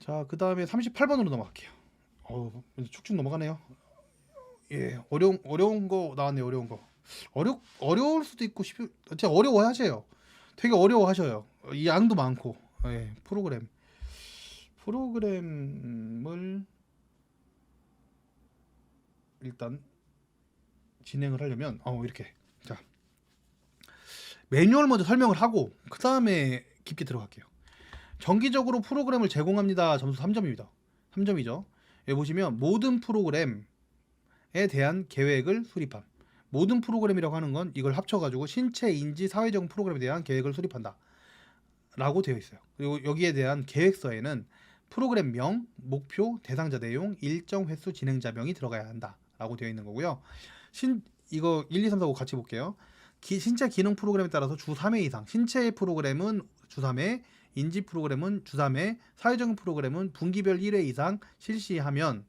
자, 그 다음에 38번으로 넘어갈게요. 축축 넘어가네요. 예, 어려운 거 나왔네요. 어려운 거. 어려울 수도 있고 진짜 어려워하셔요. 되게 어려워하셔요. 이 양도 많고. 예, 프로그램을 일단 진행을 하려면 이렇게. 자, 매뉴얼 먼저 설명을 하고 그 다음에 깊게 들어갈게요. 정기적으로 프로그램을 제공합니다. 점수 3점입니다. 3점이죠. 여기 보시면 모든 프로그램에 대한 계획을 수립함. 모든 프로그램이라고 하는 건 이걸 합쳐가지고 신체, 인지, 사회적 프로그램에 대한 계획을 수립한다 라고 되어 있어요. 그리고 여기에 대한 계획서에는 프로그램명, 목표, 대상자 내용, 일정 횟수 진행자명이 들어가야 한다 라고 되어 있는 거고요. 이거 1, 2, 3, 4, 5 같이 볼게요. 신체 기능 프로그램에 따라서 주 3회 이상, 신체 프로그램은 주 3회, 인지 프로그램은 주 3회, 사회적 프로그램은 분기별 1회 이상 실시하면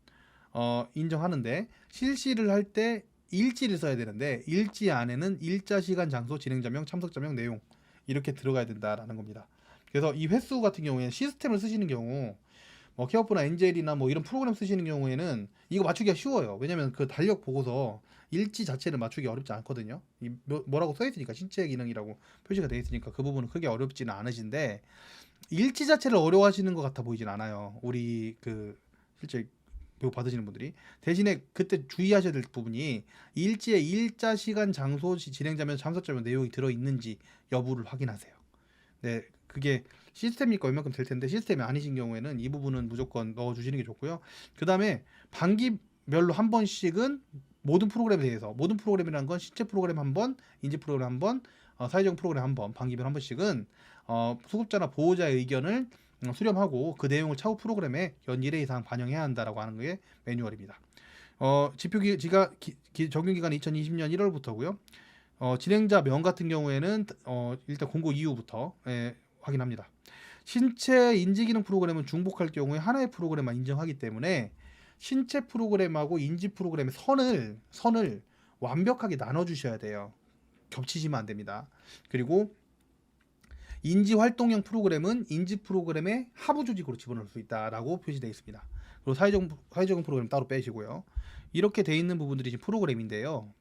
인정하는데, 실시를 할 때 일지를 써야 되는데 일지 안에는 일자, 시간, 장소, 진행자명, 참석자명, 내용 이렇게 들어가야 된다라는 겁니다. 그래서 이 횟수 같은 경우에는 시스템을 쓰시는 경우 케어프나 엔젤이나 이런 프로그램 쓰시는 경우에는 이거 맞추기가 쉬워요. 왜냐면 그 달력 보고서 일지 자체를 맞추기 어렵지 않거든요. 뭐라고 써 있으니까, 신체 기능이라고 표시가 되어 있으니까 그 부분은 크게 어렵지는 않으신데, 일지 자체를 어려워하시는 것 같아 보이진 않아요. 우리 실제 교육 받으시는 분들이. 대신에 그때 주의하셔야 될 부분이 일지에 일자, 시간, 장소, 진행자면, 참석자면 내용이 들어 있는지 여부를 확인하세요. 네, 그게 시스템이니까 얼마큼 될 텐데, 시스템이 아니신 경우에는 이 부분은 무조건 넣어 주시는 게 좋고요. 그 다음에 반기별로 한 번씩은 모든 프로그램에 대해서, 모든 프로그램이라는 건 신체 프로그램 한 번, 인지 프로그램 한 번, 사회적 프로그램 한 번, 반기별 한 번씩은 수급자나 보호자의 의견을 수렴하고 그 내용을 차후 프로그램에 연 1회 이상 반영해야 한다라고 하는 게 매뉴얼입니다. 적용 기간은 2020년 1월부터고요. 진행자 명 같은 경우에는 일단 공고 이후부터 확인합니다. 신체 인지 기능 프로그램은 중복할 경우에 하나의 프로그램만 인정하기 때문에 신체 프로그램하고 인지 프로그램의 선을 완벽하게 나눠 주셔야 돼요. 겹치시면 안 됩니다. 그리고 인지 활동형 프로그램은 인지 프로그램의 하부 조직으로 집어넣을 수 있다라고 표시되어 있습니다. 그리고 사회적인 프로그램 따로 빼시고요. 이렇게 돼 있는 부분들이 지금 프로그램인데요.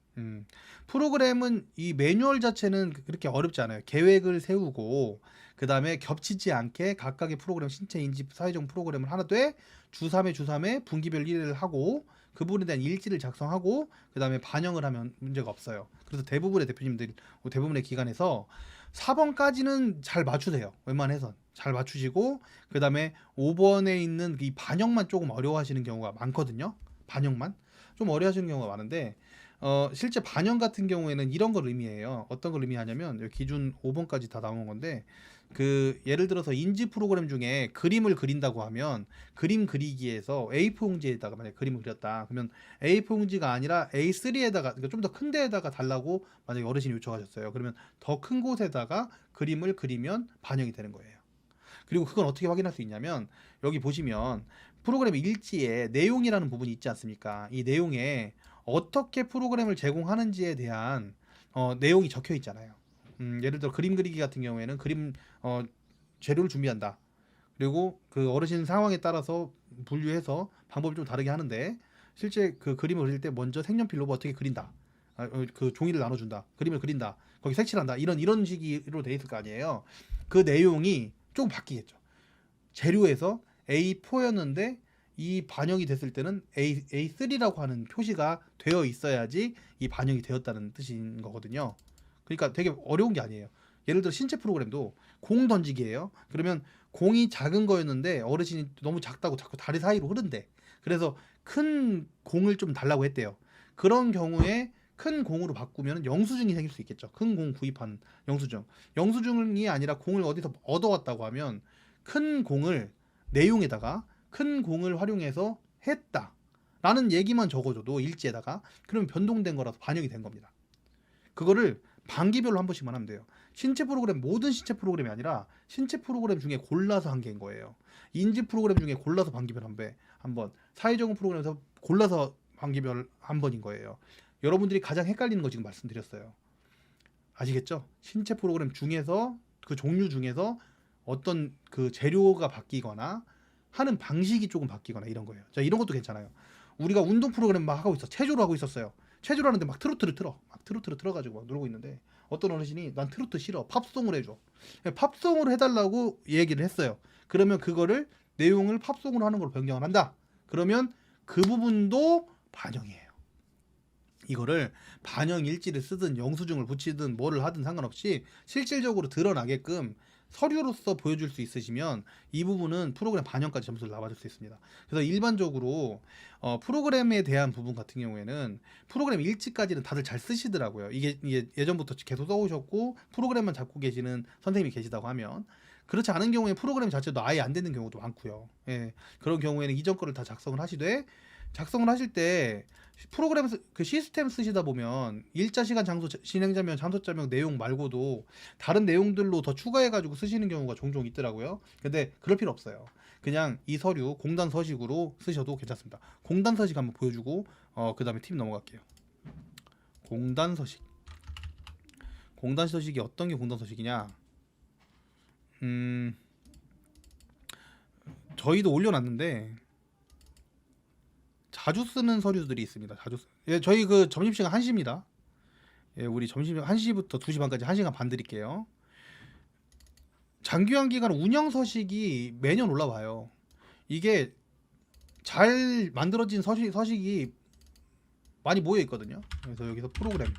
프로그램은 이 매뉴얼 자체는 그렇게 어렵지 않아요. 계획을 세우고 그 다음에 겹치지 않게 각각의 프로그램, 신체 인지 사회적 프로그램을 하나 돼 주 3회 주 3회 분기별 1회를 하고 그 부분에 대한 일지를 작성하고 그 다음에 반영을 하면 문제가 없어요. 그래서 대부분의 대표님들, 대부분의 기관에서 4번까지는 잘 맞추세요. 웬만해선 잘 맞추시고 그 다음에 5번에 있는 이 반영만 조금 어려워하시는 경우가 많거든요. 반영만 좀 어려워하시는 경우가 많은데, 실제 반영 같은 경우에는 이런 걸 의미해요. 어떤 걸 의미하냐면 기준 5번까지 다 나온 건데, 예를 들어서 인지 프로그램 중에 그림을 그린다고 하면 그림 그리기에서 A4 용지에다가 만약에 그림을 그렸다 그러면 A4 용지가 아니라 A3에다가, 그러니까 좀 더 큰 데에다가 달라고 만약에 어르신이 요청하셨어요. 그러면 더 큰 곳에다가 그림을 그리면 반영이 되는 거예요. 그리고 그건 어떻게 확인할 수 있냐면, 여기 보시면 프로그램 일지에 내용이라는 부분이 있지 않습니까? 이 내용에 어떻게 프로그램을 제공하는지에 대한 내용이 적혀 있잖아요. 예를 들어 그림 그리기 같은 경우에는 재료를 준비한다. 그리고 그 어르신 상황에 따라서 분류해서 방법이 좀 다르게 하는데, 실제 그 그림을 그릴 때 먼저 색연필로 어떻게 그린다. 그 종이를 나눠준다. 그림을 그린다. 거기 색칠한다. 이런 식으로 돼 있을 거 아니에요. 그 내용이 조금 바뀌겠죠. 재료에서 A4였는데 이 반영이 됐을 때는 A3라고 하는 표시가 되어 있어야지 이 반영이 되었다는 뜻인 거거든요. 그러니까 되게 어려운 게 아니에요. 예를 들어 신체 프로그램도 공 던지기예요. 그러면 공이 작은 거였는데 어르신이 너무 작다고 자꾸 다리 사이로 흐른대. 그래서 큰 공을 좀 달라고 했대요. 그런 경우에 큰 공으로 바꾸면 영수증이 생길 수 있겠죠. 큰 공 구입한 영수증. 영수증이 아니라 공을 어디서 얻어왔다고 하면 큰 공을 내용에다가 큰 공을 활용해서 했다 라는 얘기만 적어줘도 일지에다가, 그러면 변동된 거라서 반영이 된 겁니다. 그거를 반기별로 한 번씩만 하면 돼요. 신체 프로그램, 모든 신체 프로그램이 아니라 신체 프로그램 중에 골라서 한 개인 거예요. 인지 프로그램 중에 골라서 반기별 한 번, 사회적인 프로그램에서 골라서 반기별 한 번인 거예요. 여러분들이 가장 헷갈리는 거 지금 말씀드렸어요. 아시겠죠? 신체 프로그램 중에서 그 종류 중에서 어떤 그 재료가 바뀌거나 하는 방식이 조금 바뀌거나 이런 거예요. 자, 이런 것도 괜찮아요. 우리가 운동 프로그램 막 하고 있어. 체조를 하고 있었어요. 체조를 하는데 막 트로트를 틀어. 막 트로트를 틀어가지고 막 놀고 있는데 어떤 어르신이 난 트로트 싫어. 팝송을 해줘. 팝송으로 해달라고 얘기를 했어요. 그러면 그거를 내용을 팝송으로 하는 걸로 변경을 한다. 그러면 그 부분도 반영이에요. 이거를 반영 일지를 쓰든 영수증을 붙이든 뭐를 하든 상관없이 실질적으로 드러나게끔 서류로서 보여줄 수 있으시면 이 부분은 프로그램 반영까지 점수를 나와줄 수 있습니다. 그래서 일반적으로 프로그램에 대한 부분 같은 경우에는 프로그램 일지까지는 다들 잘 쓰시더라고요. 이게 예전부터 계속 써오셨고 프로그램만 잡고 계시는 선생님이 계시다고 하면, 그렇지 않은 경우에 프로그램 자체도 아예 안 되는 경우도 많고요. 예, 그런 경우에는 이전 거를 다 작성을 하시되, 작성을 하실 때 프로그램 그 시스템 쓰시다 보면 일자 시간 장소 진행자명 장소자명 내용 말고도 다른 내용들로 더 추가해 가지고 쓰시는 경우가 종종 있더라고요. 근데 그럴 필요 없어요. 그냥 이 서류 공단 서식으로 쓰셔도 괜찮습니다. 공단 서식 한번 보여주고 그 다음에 팁 넘어갈게요. 공단 서식. 공단 서식이 어떤 게 공단 서식이냐? 저희도 올려놨는데 자주 쓰는 서류들이 있습니다. 예, 저희 그 점심시간 1시입니다. 예, 우리 점심 1시부터 2시 반까지 1시간 반 드릴게요. 장기화 기간 운영 서식이 매년 올라와요. 이게 잘 만들어진 서식이 많이 모여 있거든요. 그래서 여기서 프로그램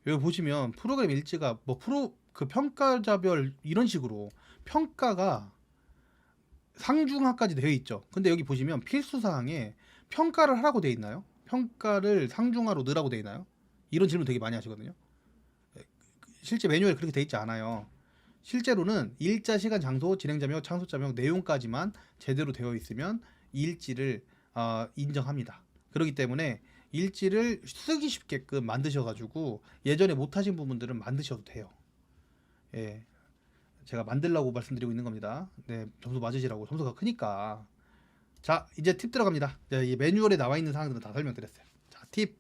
여기 보시면 프로그램 일지가 뭐 그 평가자별 이런 식으로 평가가 상중하까지 되어 있죠. 근데 여기 보시면 필수 사항에 평가를 하라고 되어 있나요? 평가를 상중하로 넣으라고 되어 있나요? 이런 질문 되게 많이 하시거든요. 실제 매뉴얼에 그렇게 되어 있지 않아요. 실제로는 일자, 시간, 장소, 진행자명, 창소자명, 내용까지만 제대로 되어 있으면 일지를 인정합니다. 그렇기 때문에 일지를 쓰기 쉽게끔 만드셔가지고 예전에 못하신 부분들은 만드셔도 돼요. 예, 제가 만들라고 말씀드리고 있는 겁니다. 네, 점수 맞으시라고. 점수가 크니까. 자, 이제 팁 들어갑니다. 이 매뉴얼에 나와 있는 사항들은 다 설명드렸어요. 자, 팁.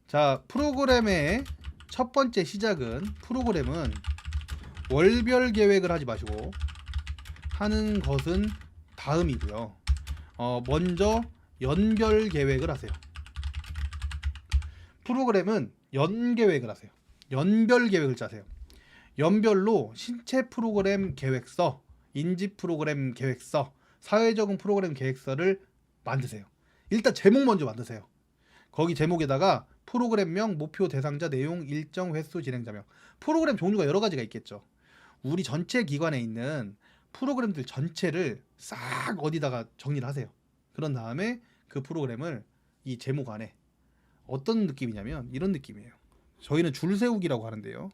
자, 프로그램의 첫 번째 시작은, 프로그램은 월별 계획을 하지 마시고 하는 것은 다음이고요. 먼저 연별 계획을 하세요. 프로그램은 연 계획을 하세요. 연별 계획을 짜세요. 연별로 신체 프로그램 계획서, 인지 프로그램 계획서, 사회적응 프로그램 계획서를 만드세요. 일단 제목 먼저 만드세요. 거기 제목에다가 프로그램명, 목표 대상자, 내용, 일정, 횟수, 진행자명. 프로그램 종류가 여러 가지가 있겠죠. 우리 전체 기관에 있는 프로그램들 전체를 싹 어디다가 정리를 하세요. 그런 다음에 그 프로그램을 이 제목 안에, 어떤 느낌이냐면 이런 느낌이에요. 저희는 줄 세우기라고 하는데요.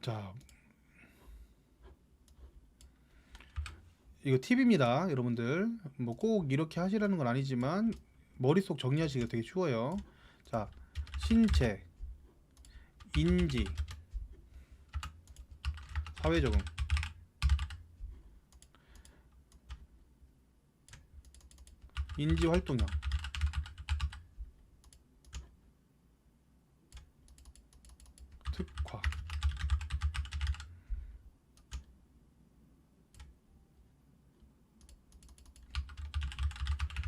자, 이거 팁입니다. 여러분들 뭐 꼭 이렇게 하시라는 건 아니지만 머릿속 정리하시기가 되게 쉬워요. 자, 신체, 인지, 사회적응, 인지활동형, 특화.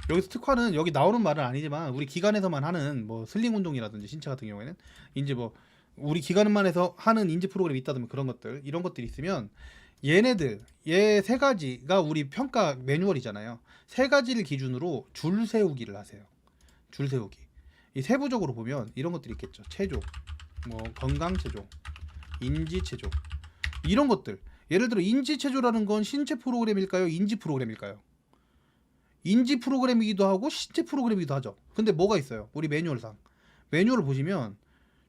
여기서 특화는 여기 나오는 말은 아니지만 우리 기관에서만 하는 뭐 슬링 운동이라든지 신체 같은 경우에는 이제 뭐 우리 기관만 해서 하는 인지 프로그램이 있다든지 그런 것들, 이런 것들이 있으면 얘네들, 얘 세 가지가 우리 평가 매뉴얼이잖아요. 세 가지를 기준으로 줄 세우기를 하세요. 줄 세우기. 이 세부적으로 보면 이런 것들이 있겠죠. 체조, 뭐 건강 체조, 인지 체조, 이런 것들. 예를 들어 인지 체조라는 건 신체 프로그램일까요? 인지 프로그램일까요? 인지 프로그램이기도 하고 신체 프로그램이기도 하죠. 근데 뭐가 있어요? 우리 매뉴얼상. 매뉴얼을 보시면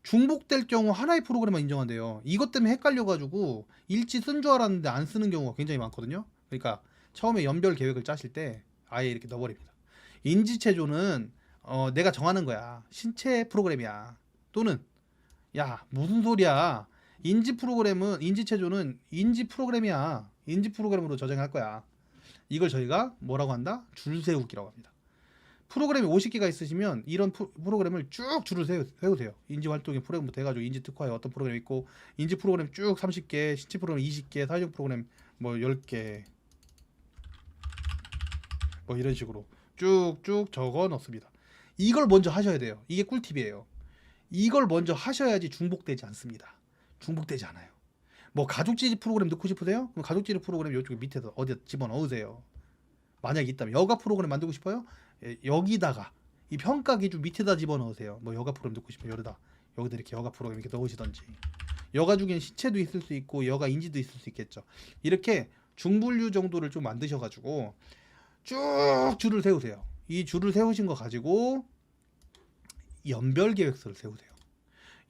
중복될 경우 하나의 프로그램만 인정한대요. 이것 때문에 헷갈려가지고 일지 쓴 줄 알았는데 안 쓰는 경우가 굉장히 많거든요. 그러니까 처음에 연별 계획을 짜실 때 아예 이렇게 넣어버립니다. 인지체조는 내가 정하는 거야. 신체 프로그램이야. 또는 야, 무슨 소리야, 인지 프로그램은 인지 체조는 인지 프로그램이야. 인지 프로그램으로 저장할 거야. 이걸 저희가 뭐라고 한다? 줄 세우기라고 합니다. 프로그램이 50개가 있으시면 이런 프로그램을 쭉 줄을 세우세요. 인지 활동의 프로그램부터 해가지고 인지 특화에 어떤 프로그램이 있고 인지 프로그램 쭉 30개, 신체 프로그램 20개, 사회적 프로그램 뭐 10개 뭐 이런 식으로 쭉쭉 적어 넣습니다. 이걸 먼저 하셔야 돼요. 이게 꿀팁이에요. 이걸 먼저 하셔야지 중복되지 않습니다. 중복되지 않아요. 뭐 가족지리 프로그램 넣고 싶으세요? 그럼 가족지리 프로그램 이쪽에 밑에서 어디 집어넣으세요. 만약에 있다면 여가 프로그램 만들고 싶어요? 여기다가 이 평가 기준 밑에다 집어넣으세요. 뭐 여가 프로그램 넣고 싶으면 여기다 이렇게 여가 프로그램 이렇게 넣으시던지. 여가 중엔 시체도 있을 수 있고 여가 인지도 있을 수 있겠죠. 이렇게 중분류 정도를 좀 만드셔가지고 쭉 줄을 세우세요. 이 줄을 세우신 거 가지고 연별 계획서를 세우세요.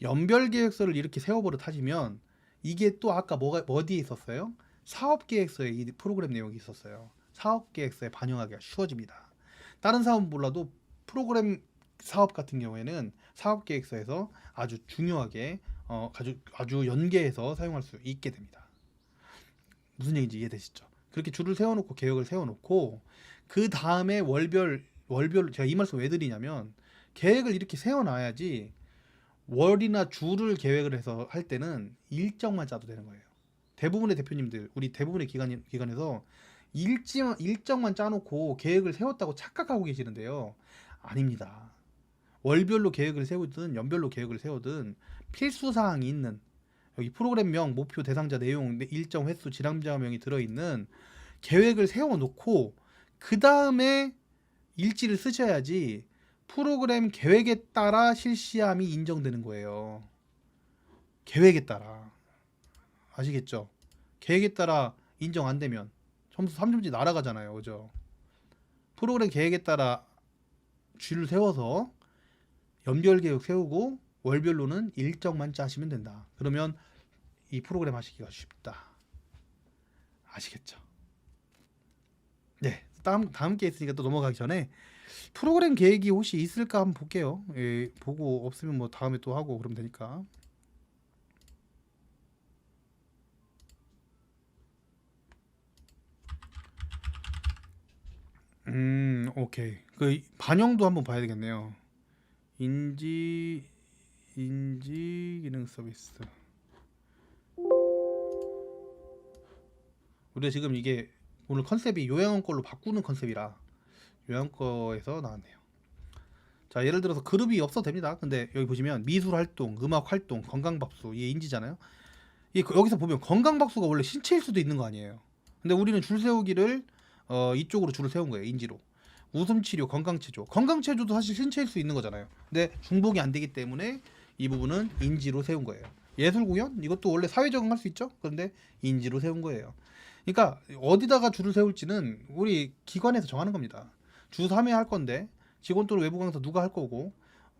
연별 계획서를 이렇게 세워버릇 하시면 이게 또 아까 어디에 있었어요? 사업 계획서에 이 프로그램 내용이 있었어요. 사업 계획서에 반영하기가 쉬워집니다. 다른 사업은 몰라도 프로그램 사업 같은 경우에는 사업 계획서에서 아주 중요하게 아주 연계해서 사용할 수 있게 됩니다. 무슨 얘기인지 이해되시죠? 그렇게 줄을 세워놓고 계획을 세워놓고 그 다음에 월별 제가 이 말씀 왜 드리냐면 계획을 이렇게 세워놔야지 월이나 주를 계획을 해서 할 때는 일정만 짜도 되는 거예요. 대부분의 대표님들, 우리 대부분의 기관에서 일정만 짜놓고 계획을 세웠다고 착각하고 계시는데요. 아닙니다. 월별로 계획을 세우든 연별로 계획을 세우든 필수사항이 있는 여기 프로그램명, 목표, 대상자, 내용, 일정, 횟수, 지람자명이 들어있는 계획을 세워놓고 그 다음에 일지를 쓰셔야지 프로그램 계획에 따라 실시함이 인정되는 거예요. 계획에 따라. 아시겠죠? 계획에 따라 인정 안 되면 점수 3점씩 날아가잖아요. 그죠? 프로그램 계획에 따라 줄을 세워서 연별 계획 세우고 월별로는 일정만 짜시면 된다. 그러면 이 프로그램 하시기가 쉽다. 아시겠죠? 네. 다음 게 있으니까 또 넘어가기 전에 프로그램 계획이 혹시 있을까 한번 볼게요. 예, 보고 없으면 뭐 다음에 또 하고 그러면 되니까. 오케이. 그 반영도 한번 봐야 되겠네요. 인지 기능 서비스. 우리가 지금 이게 오늘 컨셉이 요양원 걸로 바꾸는 컨셉이라 요양과에서 나왔네요. 자, 예를 들어서 그룹이 없어도 됩니다. 근데 여기 보시면 미술 활동, 음악 활동, 건강박수 이게 인지잖아요. 여기서 보면 건강박수가 원래 신체일 수도 있는 거 아니에요. 근데 우리는 줄 세우기를 이쪽으로 줄을 세운 거예요. 인지로. 웃음치료, 건강체조. 건강체조도 사실 신체일 수 있는 거잖아요. 근데 중복이 안 되기 때문에 이 부분은 인지로 세운 거예요. 예술공연? 이것도 원래 사회적응 할 수 있죠? 그런데 인지로 세운 거예요. 그러니까 어디다가 줄을 세울지는 우리 기관에서 정하는 겁니다. 주 3회 할 건데 직원 또는 외부 강사 누가 할 거고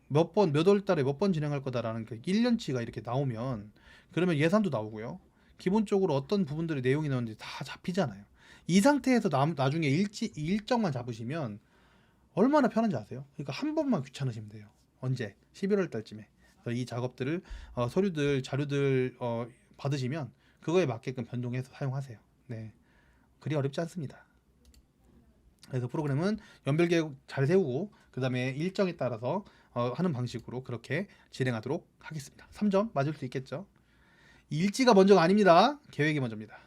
몇 월 달에 몇 번 진행할 거다라는 그 1년치가 이렇게 나오면 그러면 예산도 나오고요. 기본적으로 어떤 부분들의 내용이 나오는지 다 잡히잖아요. 이 상태에서 나중에 일정만 잡으시면 얼마나 편한지 아세요? 그러니까 한 번만 귀찮으시면 돼요. 언제? 11월 달쯤에. 이 작업들을 서류들, 자료들 받으시면 그거에 맞게끔 변동해서 사용하세요. 네, 그리 어렵지 않습니다. 그래서 프로그램은 연별 계획 잘 세우고 그 다음에 일정에 따라서 하는 방식으로 그렇게 진행하도록 하겠습니다. 3점 맞을 수 있겠죠? 일지가 먼저가 아닙니다. 계획이 먼저입니다.